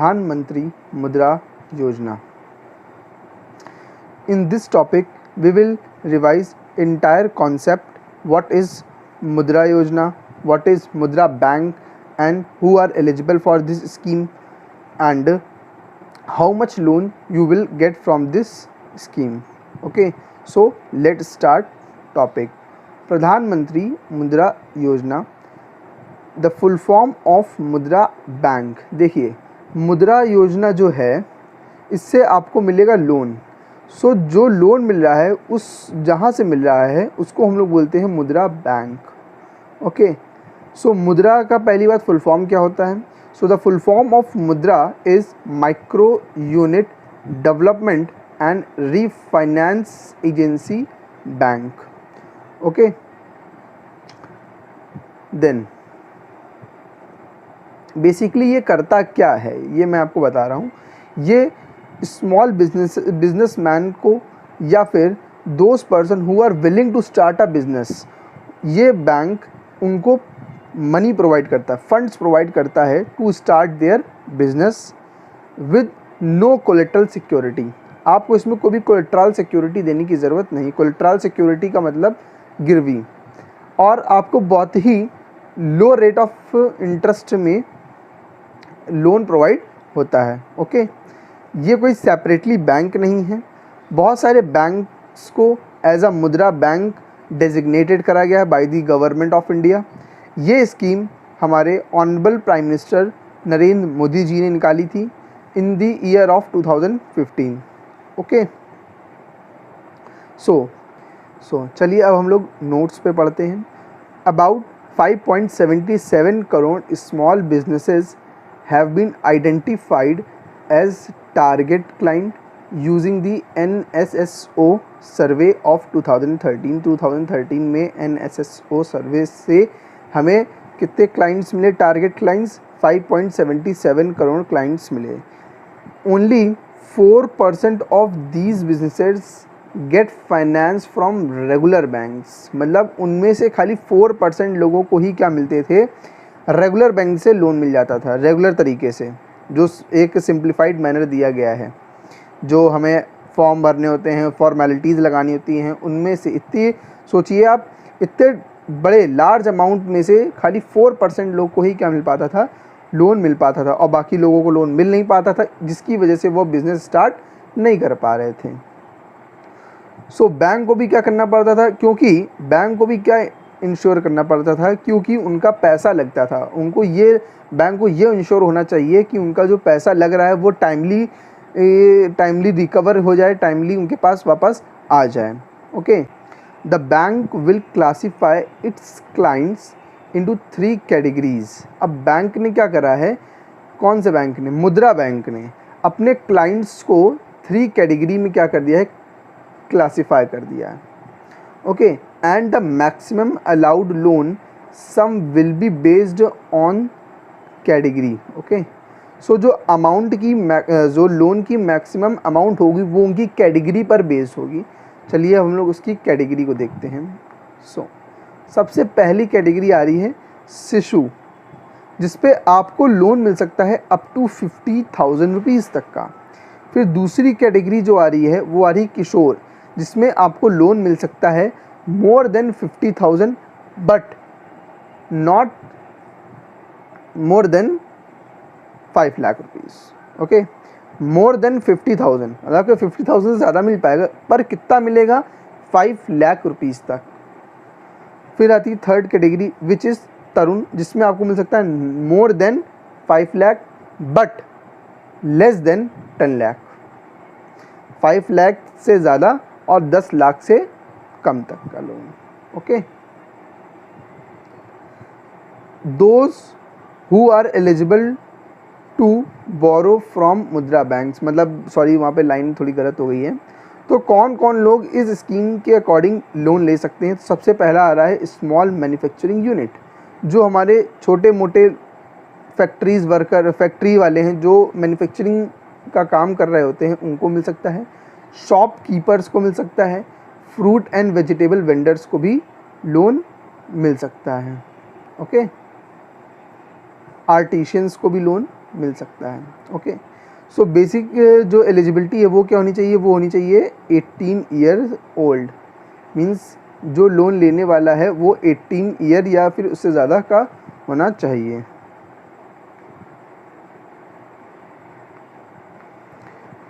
प्रधानमंत्री मुद्रा योजना. In this topic, we will revise entire concept. What is Mudra Yojana? What is Mudra Bank? And who are eligible for this scheme? And how much loan you will get from this scheme? Okay, so let's start topic. Pradhan Mantri Mudra Yojana. The full form of Mudra Bank. देखिए मुद्रा योजना जो है इससे आपको मिलेगा loan. सो जो loan मिल रहा है उस जहाँ से मिल रहा है उसको हम लोग बोलते हैं मुद्रा बैंक. ओके, सो मुद्रा का पहली बात फुल फॉर्म क्या होता है. So the full form of Mudra is micro unit development and refinance agency bank. Okay, then basically ये करता क्या है ये मैं आपको बता रहा हूँ. ये स्मॉल बिजनेसमैन को या फिर those person who are willing to start a business, ये बैंक उनको मनी प्रोवाइड करता है, फंड्स प्रोवाइड करता है to start their business with no collateral security. आपको इसमें कोई भी कोलेट्रल सिक्योरिटी देने की ज़रूरत नहीं. कोलेट्रल सिक्योरिटी का मतलब गिरवी, और आपको बहुत ही लो रेट ऑफ इंटरेस्ट में लोन प्रोवाइड होता है. ओके, ये कोई सेपरेटली बैंक नहीं है. बहुत सारे बैंक्स को एज अ मुद्रा बैंक डेजिग्नेटेड करा गया है by the government of India. ये स्कीम हमारे honourable prime minister Narendra Modi ji ने निकाली थी in the year of 2015. Okay, so चलिए अब हम लोग नोट्स पे पढ़ते हैं. About 5.77 crore small businesses have been identified as target client using the NSSO survey of 2013. 2013 में NSSO सर्वे से हमें कितने क्लाइंट्स मिले? टारगेट क्लाइंट्स 5.77 करोड़ क्लाइंट्स मिले. Only 4% of these businesses get finance from regular banks. मतलब उनमें से खाली 4% लोगों को ही क्या मिलते थे? रेगुलर बैंक से लोन मिल जाता था, रेगुलर तरीके से, जो एक सिंप्लीफाइड मैनर दिया गया है. जो हमें फॉर्म भरने होते हैं, फॉर्मेलिटीज़ लगानी होती हैं, उनमें से इतनी सोचिए आप, इतने बड़े लार्ज अमाउंट में से खाली 4% लोग को ही क्या मिल पाता था? लोन मिल पाता था, और बाकी लोगों को लोन मिल नहीं पाता था, जिसकी वजह से वो बिज़नेस स्टार्ट नहीं कर पा रहे थे. सो बैंक को भी क्या करना पड़ता था? क्योंकि बैंक को भी क्या इंश्योर करना पड़ता था, क्योंकि उनका पैसा लगता था. उनको ये बैंक को ये इंश्योर होना चाहिए कि उनका जो पैसा लग रहा है वो टाइमली रिकवर हो जाए, टाइमली उनके पास वापस आ जाए. Okay, the bank will classify it's clients into 3 categories. अब बैंक ने क्या करा है? कौन से बैंक ने? मुद्रा बैंक ने अपने क्लाइंट्स को 3 कैटेगरी में क्या कर दिया है? क्लासीफाई कर दिया है. Okay, and the maximum allowed loan sum will be based on category. Okay, so जो अमाउंट की जो लोन की मैक्सिमम अमाउंट होगी वो उनकी कैटेगरी पर बेस्ड होगी. चलिए हम लोग उसकी कैटेगरी को देखते हैं. सो सबसे पहली कैटेगरी आ रही है शिशु, जिस पे आपको लोन मिल सकता है अप टू 50,000 रुपीज़ तक का. फिर दूसरी कैटेगरी जो आ रही है वो आ रही किशोर, जिसमें आपको लोन मिल सकता है more then 50,000 but not more than 5 lakh rupees. Okay, more than 50,000, मतलब आपको 50,000 से ज़्यादा मिल पाएगा, पर कितना मिलेगा? 5 लाख रुपीज़ तक. फिर आती है third category which is Tarun, जिसमें आपको मिल सकता है more than 5 lakh but less than 10 lakh. 5 lakh से ज़्यादा और 10 लाख से कम तक का loan. Okay, those who are eligible to borrow from Mudra banks, मतलब सॉरी वहाँ पे लाइन थोड़ी गलत हो गई है. तो कौन कौन लोग इस स्कीम के अकॉर्डिंग लोन ले सकते हैं? तो सबसे पहला आ रहा है स्मॉल मैन्युफैक्चरिंग यूनिट, जो हमारे छोटे मोटे फैक्ट्रीज़ वर्कर, फैक्ट्री वाले हैं जो मैन्युफैक्चरिंग का काम कर रहे होते हैं, उनको मिल सकता है. शॉपकीपर्स को मिल सकता है. फ्रूट एंड वेजिटेबल वेंडर्स को भी लोन मिल सकता है. ओके, आर्टिशियंस को भी लोन मिल सकता है। ओके, सो बेसिक जो एलिजिबिलिटी है वो क्या होनी चाहिए, वो होनी चाहिए 18 ईयर ओल्ड, मीन्स जो लोन लेने वाला है वो 18 ईयर या फिर उससे ज़्यादा का होना चाहिए।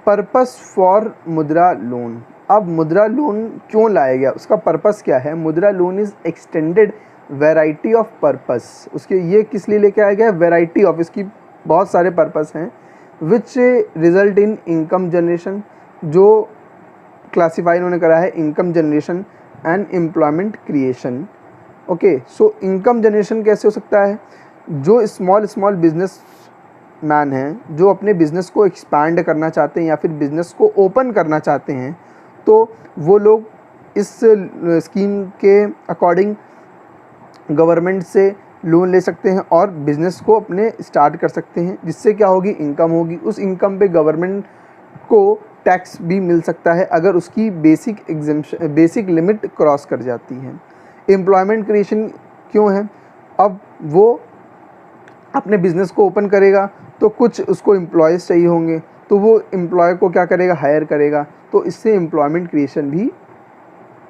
पर्पस फॉर मुद्रा लोन। अब मुद्रा लोन क्यों लाया गया, उसका पर्पस क्या है? मुद्रा loan is extended variety of purpose. उसके ये किस लिए लेके आया गया? वैरायटी ऑफ, इसकी बहुत सारे पर्पस हैं, which result in income generation, जो क्लासीफाई उन्होंने करा है income generation and employment creation. Okay, so income generation कैसे हो सकता है? जो स्मॉल बिजनेस मैन हैं जो अपने बिज़नेस को एक्सपैंड करना चाहते हैं या फिर बिज़नेस को ओपन करना चाहते हैं, तो वो लोग इस स्कीम के अकॉर्डिंग गवर्नमेंट से लोन ले सकते हैं और बिज़नेस को अपने स्टार्ट कर सकते हैं, जिससे क्या होगी, इनकम होगी। उस इनकम पे गवर्नमेंट को टैक्स भी मिल सकता है अगर उसकी बेसिक लिमिट क्रॉस कर जाती है। एम्प्लॉयमेंट क्रिएशन क्यों है? अब वो अपने बिज़नेस को ओपन करेगा तो कुछ उसको एम्प्लॉयज़ चाहिए होंगे, तो वो एम्प्लॉय को क्या करेगा, हायर करेगा, तो इससे एम्प्लॉयमेंट क्रिएशन भी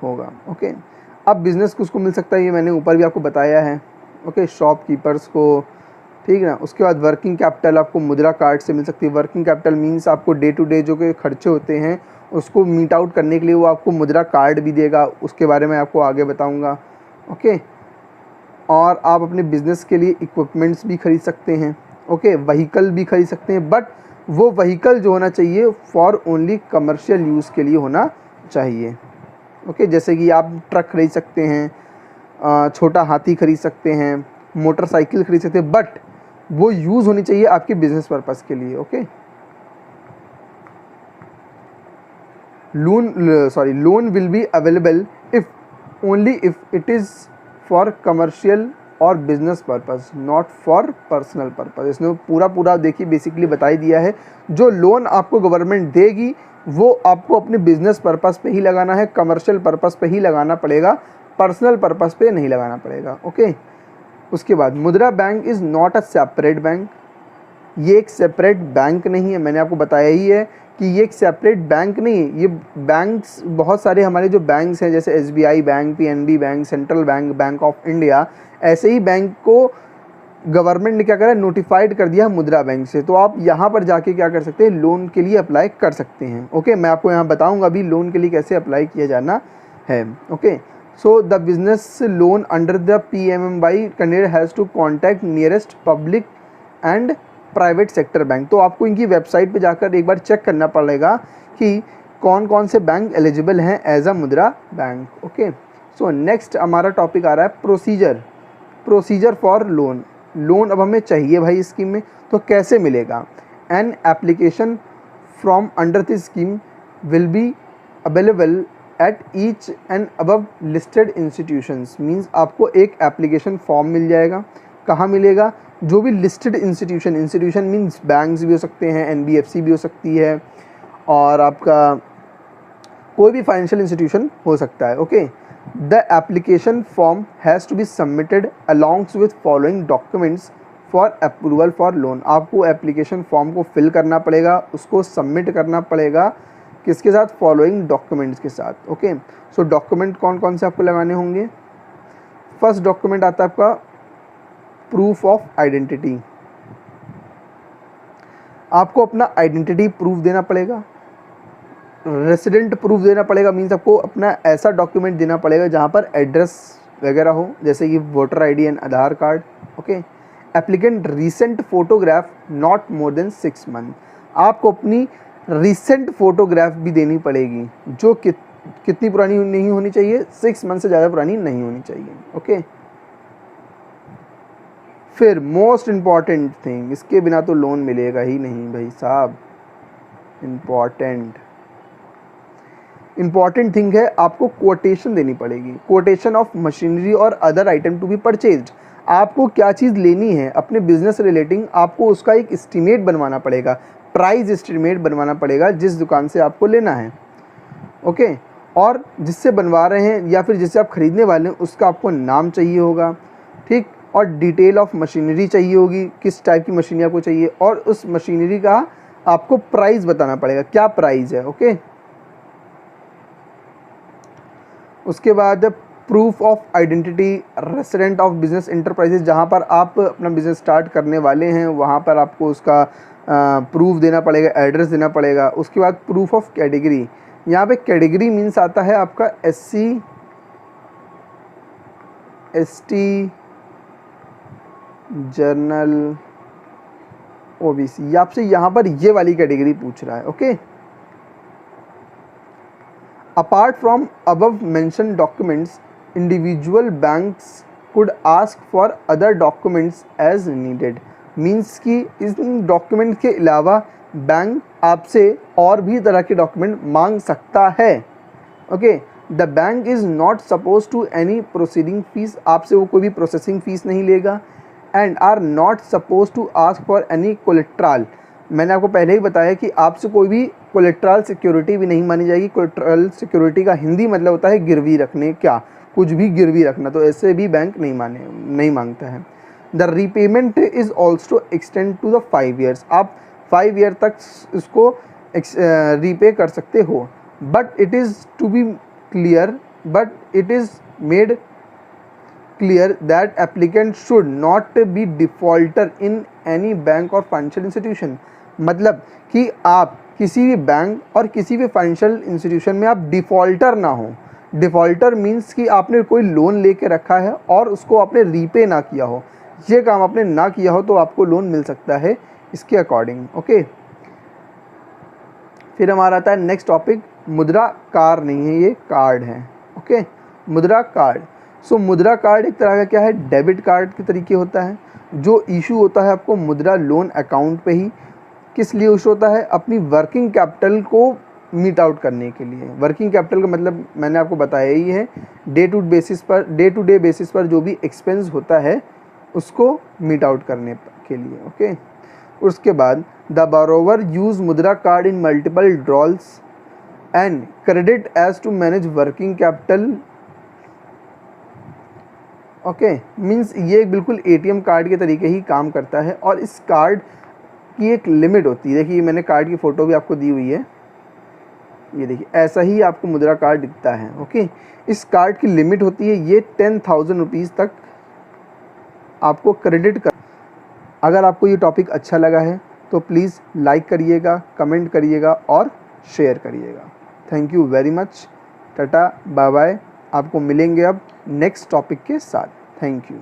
होगा। ओके, अब बिज़नेस किसको मिल सकता है, ये मैंने ऊपर भी आपको बताया है। ओके, शॉपकीपर्स को, ठीक है ना। उसके बाद वर्किंग कैपिटल आपको मुद्रा कार्ड से मिल सकती है। वर्किंग कैपिटल मीन्स आपको डे टू डे जो के खर्चे होते हैं उसको मीट आउट करने के लिए वो आपको मुद्रा कार्ड भी देगा, उसके बारे में आपको आगे बताऊँगा। ओके, और आप अपने बिज़नेस के लिए इक्विपमेंट्स भी खरीद सकते हैं। ओके, व्हीकल भी खरीद सकते हैं, बट वो व्हीकल जो होना चाहिए फॉर ओनली कमर्शियल यूज़ के लिए होना चाहिए। ओके, जैसे कि आप ट्रक खरीद सकते हैं, छोटा हाथी खरीद सकते हैं, मोटरसाइकिल खरीद सकते हैं, बट वो यूज़ होनी चाहिए आपके बिजनेस पर्पस के लिए। Okay, loan will be available only if it is for commercial और business purpose, not for personal purpose. इसने पूरा देखिए बेसिकली बता ही दिया है। जो लोन आपको गवर्नमेंट देगी वो आपको अपने बिजनेस पर्पस पे ही लगाना है, कमर्शियल पर्पस पे ही लगाना पड़ेगा, पर्सनल पर्पस पे नहीं लगाना पड़ेगा। ओके, उसके बाद मुद्रा bank is not a separate bank. ये एक सेपरेट बैंक नहीं है, मैंने आपको बताया ही है कि ये एक सेपरेट बैंक नहीं है। ये बैंक्स बहुत सारे हमारे जो बैंक्स हैं जैसे SBI bank, PNB bank, central bank, bank of India, ऐसे ही बैंक को गवर्नमेंट ने क्या करा, नोटिफाइड कर दिया मुद्रा बैंक से। तो आप यहाँ पर जाके क्या कर सकते हैं, लोन के लिए अप्लाई कर सकते हैं। ओके, मैं आपको यहाँ बताऊँगा अभी लोन के लिए कैसे अप्लाई किया जाना है। Okay, so the business loan under the PMMY candidate has to contact nearest public and private sector bank. तो आपको इनकी वेबसाइट पे जाकर एक बार चेक करना पड़ेगा कि कौन कौन से बैंक एलिजिबल हैं एज अ मुद्रा बैंक। ओके, सो नेक्स्ट हमारा टॉपिक आ रहा है प्रोसीजर फॉर लोन। लोन अब हमें चाहिए भाई स्कीम में, तो कैसे मिलेगा? An application from under this scheme will be available at each and above listed institutions. Means आपको एक एप्लीकेशन फॉर्म मिल जाएगा। कहाँ मिलेगा? जो भी लिस्टेड इंस्टीट्यूशन मीन्स बैंक्स भी हो सकते हैं, NBFC भी हो सकती है, और आपका कोई भी फाइनेंशियल इंस्टीट्यूशन हो सकता है। Okay, the application form has to be submitted alongs with following documents for approval for loan. आपको एप्लीकेशन फॉर्म को फिल करना पड़ेगा, उसको सबमिट करना पड़ेगा, किसके साथ? फॉलोइंग डॉक्यूमेंट्स के साथ। ओके, सो डॉक्यूमेंट कौन कौन से आपको लगाने होंगे? फर्स्ट डॉक्यूमेंट आता है आपका प्रूफ ऑफ आइडेंटिटी। आपको अपना आइडेंटिटी प्रूफ देना पड़ेगा, रेसिडेंट प्रूफ देना पड़ेगा, मीन्स आपको अपना ऐसा डॉक्यूमेंट देना पड़ेगा जहाँ पर एड्रेस वगैरह हो, जैसे कि voter ID and Aadhaar card. Okay, applicant recent photograph not more than 6 month. आपको अपनी रीसेंट फोटोग्राफ भी देनी पड़ेगी जो कितनी पुरानी नहीं होनी चाहिए, 6 मंथ से ज़्यादा पुरानी नहीं होनी चाहिए। ओके, फिर मोस्ट इम्पॉर्टेंट थिंग, इसके बिना तो लोन मिलेगा ही नहीं भाई साहब। इम्पॉर्टेंट थिंग है, आपको कोटेशन देनी पड़ेगी, कोटेशन ऑफ मशीनरी और other item to be purchased. आपको क्या चीज़ लेनी है अपने बिजनेस रिलेटिंग, आपको उसका एक एस्टीमेट बनवाना पड़ेगा, प्राइस एस्टीमेट बनवाना पड़ेगा जिस दुकान से आपको लेना है। ओके, और जिससे बनवा रहे हैं या फिर जिससे आप खरीदने वाले हैं उसका आपको नाम चाहिए होगा, ठीक, और डिटेल ऑफ मशीनरी चाहिए होगी, किस टाइप की मशीनरी आपको चाहिए, और उस मशीनरी का आपको प्राइस बताना पड़ेगा, क्या प्राइस है। ओके, उसके बाद proof of identity, resident of business enterprises, जहाँ पर आप अपना बिजनेस स्टार्ट करने वाले हैं वहाँ पर आपको उसका प्रूफ देना पड़ेगा, एड्रेस देना पड़ेगा। उसके बाद प्रूफ ऑफ कैटेगरी, यहाँ पे कैटेगरी मीन्स आता है आपका SC ST जनरल OBC, आपसे यहाँ पर ये वाली कैटेगरी पूछ रहा है। Okay, apart from above mention documents, individual banks could ask for other documents as needed, means कि इन डॉक्यूमेंट के अलावा बैंक आपसे और भी तरह के डॉक्यूमेंट मांग सकता है। Okay, the bank is not suppose to any proceeding fees, आपसे वो कोई भी प्रोसेसिंग फ़ीस नहीं लेगा। And are not suppose to ask for any collateral, मैंने आपको पहले ही बताया कि आपसे कोई भी कोलेट्रल सिक्योरिटी भी नहीं मानी जाएगी। कोलेट्रल सिक्योरिटी का हिंदी मतलब होता है गिरवी रखने, क्या कुछ भी गिरवी रखना, तो ऐसे भी बैंक नहीं मांगता है। The repayment is also extend to the 5 years, आप 5 year तक इसको रीपे कर सकते हो। But it is to be clear, but it is made clear that applicant should not be defaulter in any bank or financial institution, मतलब कि आप किसी भी बैंक और किसी भी फाइनेंशियल इंस्टीट्यूशन में आप डिफ़ॉल्टर ना हो। डिफ़ॉल्टर मीन्स कि आपने कोई लोन लेके रखा है और उसको आपने रीपे ना किया हो, ये काम आपने ना किया हो तो आपको लोन मिल सकता है इसके अकॉर्डिंग। ओके, फिर हमारा आता है नेक्स्ट टॉपिक, मुद्रा कार नहीं है, ये कार्ड है। ओके, मुद्रा कार्ड। सो मुद्रा कार्ड एक तरह का क्या है, डेबिट कार्ड के तरीके होता है, जो इशू होता है आपको मुद्रा लोन अकाउंट पे ही। किस लिए इशू होता है, अपनी वर्किंग कैपिटल को मीट आउट करने के लिए। वर्किंग कैपिटल का मतलब मैंने आपको बताया ही है, डे टू डे बेसिस पर जो भी एक्सपेंस होता है उसको मीट आउट करने के लिए। ओके, उसके बाद the borrower use Mudra card in multiple drawals and credit as to manage working capital. Okay, means ये बिल्कुल ATM कार्ड के तरीके ही काम करता है, और इस कार्ड की एक लिमिट होती है। देखिए मैंने कार्ड की फ़ोटो भी आपको दी हुई है, ये देखिए ऐसा ही आपको मुद्रा कार्ड दिखता है। ओके, इस कार्ड की लिमिट होती है, ये 10,000 रुपीज़ तक आपको क्रेडिट कर। अगर आपको ये टॉपिक अच्छा लगा है तो प्लीज़ लाइक करिएगा, कमेंट करिएगा और शेयर करिएगा। Thank you very much, tata bye bye. आपको मिलेंगे अब नेक्स्ट टॉपिक के साथ। Thank you.